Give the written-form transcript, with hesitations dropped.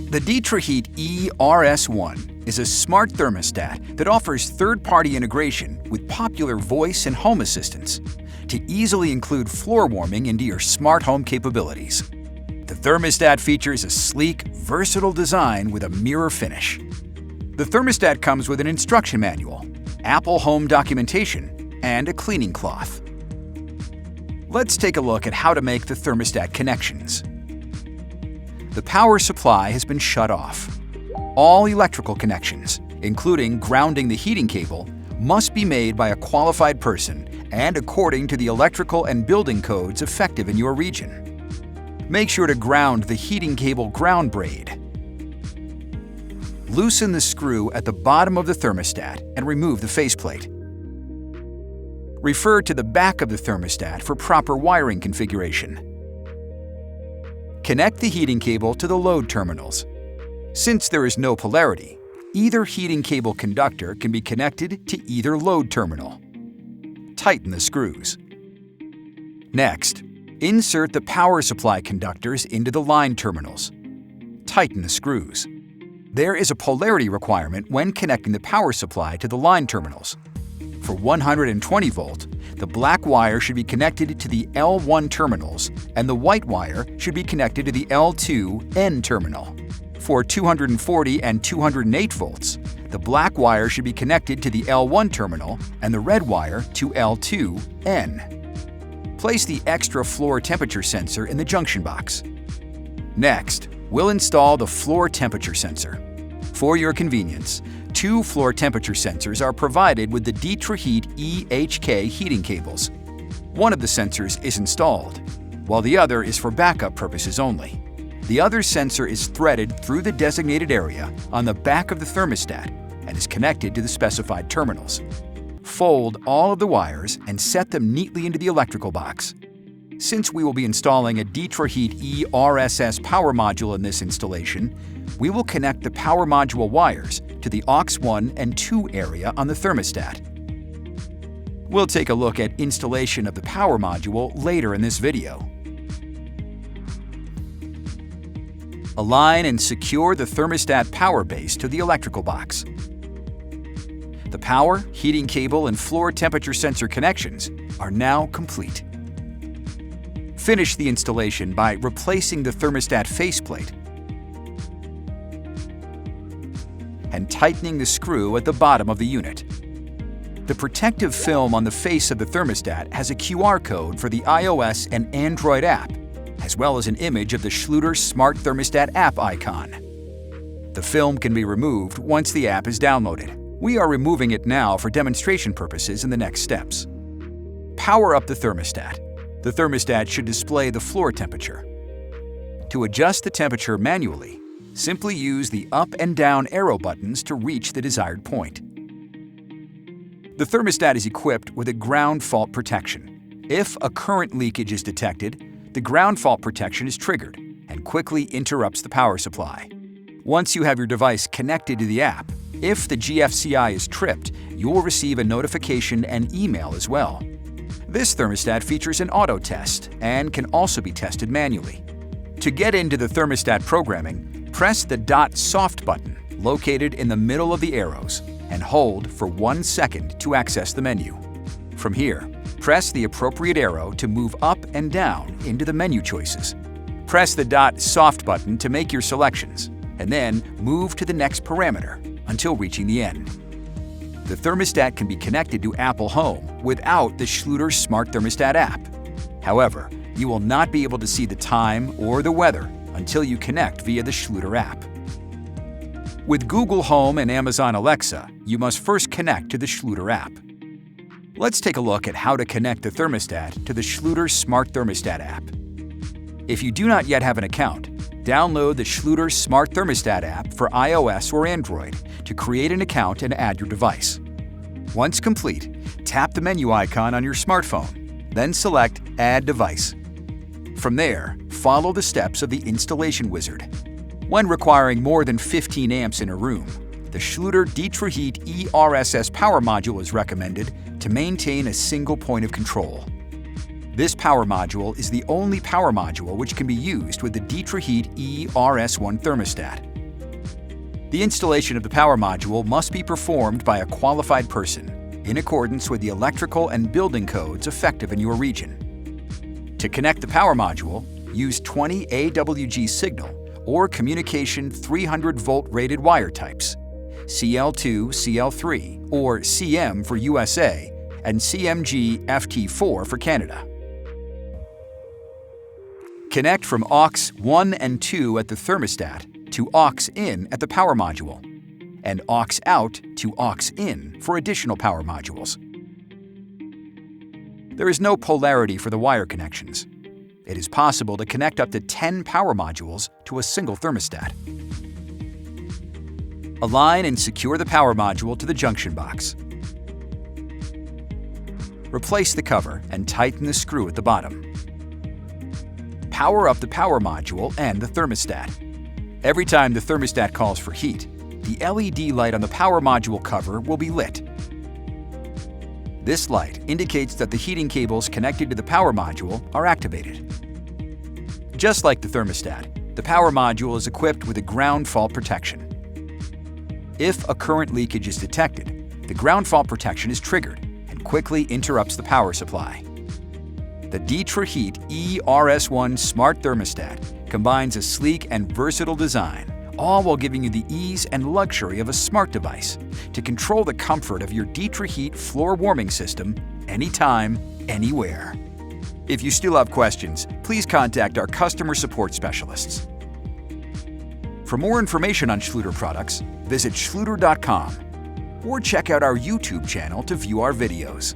The DITRA-HEAT-E-RS1 is a smart thermostat that offers third-party integration with popular voice and home assistants to easily include floor warming into your smart home capabilities. The thermostat features a sleek, versatile design with a mirror finish. The thermostat comes with an instruction manual, Apple Home documentation, and a cleaning cloth. Let's take a look at how to make the thermostat connections. The power supply has been shut off. All electrical connections, including grounding the heating cable, must be made by a qualified person and according to the electrical and building codes effective in your region. Make sure to ground the heating cable ground braid. Loosen the screw at the bottom of the thermostat and remove the faceplate. Refer to the back of the thermostat for proper wiring configuration. Connect the heating cable to the load terminals. Since there is no polarity, either heating cable conductor can be connected to either load terminal. Tighten the screws. Next, insert the power supply conductors into the line terminals. Tighten the screws. There is a polarity requirement when connecting the power supply to the line terminals. For 120 volt, the black wire should be connected to the L1 terminals and the white wire should be connected to the L2 N terminal. For 240 and 208 volts, the black wire should be connected to the L1 terminal and the red wire to L2 N. Place the extra floor temperature sensor in the junction box. Next, we'll install the floor temperature sensor. For your convenience, 2 floor temperature sensors are provided with the DITRA-HEAT-E-HK heating cables. One of the sensors is installed, while the other is for backup purposes only. The other sensor is threaded through the designated area on the back of the thermostat and is connected to the specified terminals. Fold all of the wires and set them neatly into the electrical box. Since we will be installing a DITRA-HEAT-E-RS power module in this installation, we will connect the power module wires to the aux 1 and 2 area on the thermostat. We'll take a look at installation of the power module later in this video. Align and secure the thermostat power base to the electrical box. The power, heating cable, and floor temperature sensor connections are now complete. Finish the installation by replacing the thermostat faceplate and tightening the screw at the bottom of the unit. The protective film on the face of the thermostat has a QR code for the iOS and Android app, as well as an image of the Schluter Smart Thermostat app icon. The film can be removed once the app is downloaded. We are removing it now for demonstration purposes in the next steps. Power up the thermostat. The thermostat should display the floor temperature. To adjust the temperature manually, simply use the up and down arrow buttons to reach the desired point. The thermostat is equipped with a ground fault protection. If a current leakage is detected, the ground fault protection is triggered and quickly interrupts the power supply. Once you have your device connected to the app, if the GFCI is tripped, you will receive a notification and email as well. This thermostat features an auto test and can also be tested manually. To get into the thermostat programming, press the .soft button located in the middle of the arrows and hold for 1 second to access the menu. From here, press the appropriate arrow to move up and down into the menu choices. Press the .soft button to make your selections, and then move to the next parameter until reaching the end. The thermostat can be connected to Apple Home without the Schluter Smart Thermostat app. However, you will not be able to see the time or the weather until you connect via the Schluter app. With Google Home and Amazon Alexa, you must first connect to the Schluter app. Let's take a look at how to connect the thermostat to the Schluter Smart Thermostat app. If you do not yet have an account, download the Schluter Smart Thermostat app for iOS or Android to create an account and add your device. Once complete, tap the menu icon on your smartphone, then select Add Device. From there, follow the steps of the installation wizard. When requiring more than 15 amps in a room, the Schluter DITRA-HEAT-E-RS power module is recommended to maintain a single point of control. This power module is the only power module which can be used with the DITRA-HEAT-E-RS1 thermostat. The installation of the power module must be performed by a qualified person in accordance with the electrical and building codes effective in your region. To connect the power module, use 20 AWG signal or communication 300-volt rated wire types, CL2, CL3, or CM for USA, and CMG FT4 for Canada. Connect from aux 1 and 2 at the thermostat to aux in at the power module, and aux out to aux in for additional power modules. There is no polarity for the wire connections. It is possible to connect up to 10 power modules to a single thermostat. Align and secure the power module to the junction box. Replace the cover and tighten the screw at the bottom. Power up the power module and the thermostat. Every time the thermostat calls for heat, the LED light on the power module cover will be lit. This light indicates that the heating cables connected to the power module are activated. Just like the thermostat, the power module is equipped with a ground fault protection. If a current leakage is detected, the ground fault protection is triggered and quickly interrupts the power supply. The DITRA-HEAT-E-RS1 Smart Thermostat combines a sleek and versatile design, all while giving you the ease and luxury of a smart device to control the comfort of your DITRA-HEAT floor warming system anytime, anywhere. If you still have questions, please contact our customer support specialists. For more information on Schluter products, visit schluter.com or check out our YouTube channel to view our videos.